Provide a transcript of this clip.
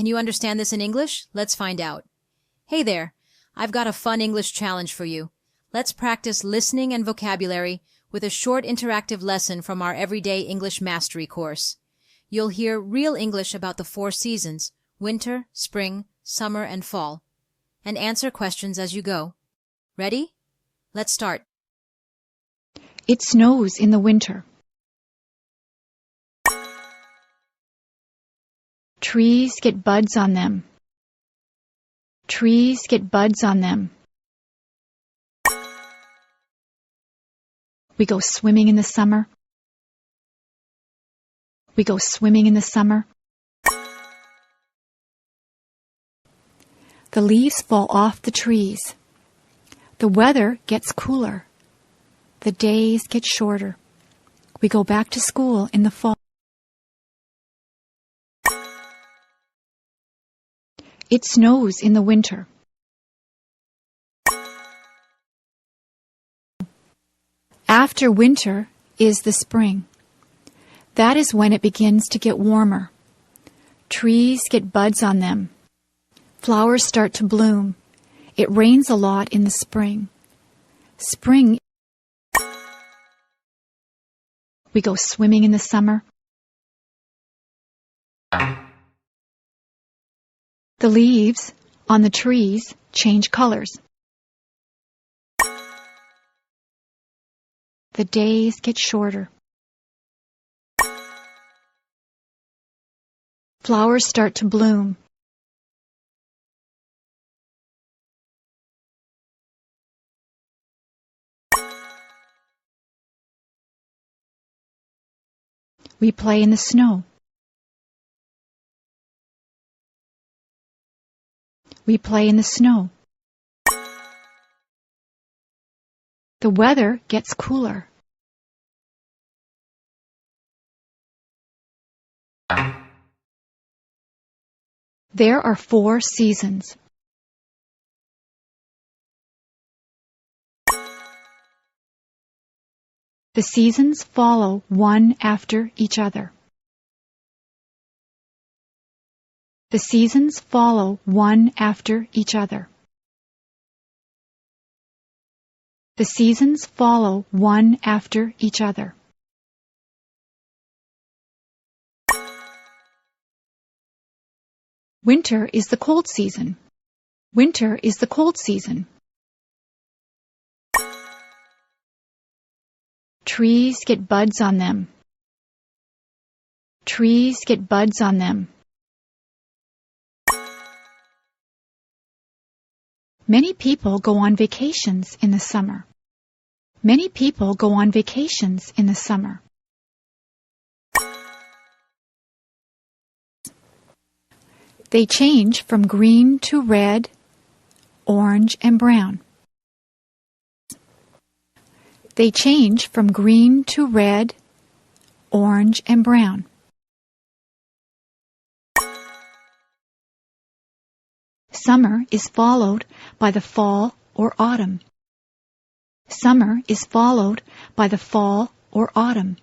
Can you understand this in English? Let's find out. Hey there, I've got a fun English challenge for you. Let's practice listening and vocabulary with a short interactive lesson from our Everyday English Mastery course. You'll hear real English about the 4 seasons, winter, spring, summer, and fall, and answer questions as you go. Ready? Let's start. It snows in the winter. Trees get buds on them. Trees get buds on them. We go swimming in the summer. We go swimming in the summer. The leaves fall off the trees. The weather gets cooler. The days get shorter. We go back to school in the fall. It snows in the winter. After winter is the spring. That is when it begins to get warmer. Trees get buds on them. Flowers start to bloom. It rains a lot in the spring. Spring. We go swimming in the summer. The leaves on the trees change colors. The days get shorter. Flowers start to bloom. We play in the snow. We play in the snow. The weather gets cooler. There are 4 seasons. The seasons follow one after each other. The seasons follow one after each other. The seasons follow one after each other. Winter is the cold season. Winter is the cold season. Trees get buds on them. Trees get buds on them. Many people go on vacations in the summer. Many people go on vacations in the summer. They change from green to red, orange, and brown. They change from green to red, orange, and brown. Summer is followed by the fall or autumn. Summer is followed by the fall or autumn.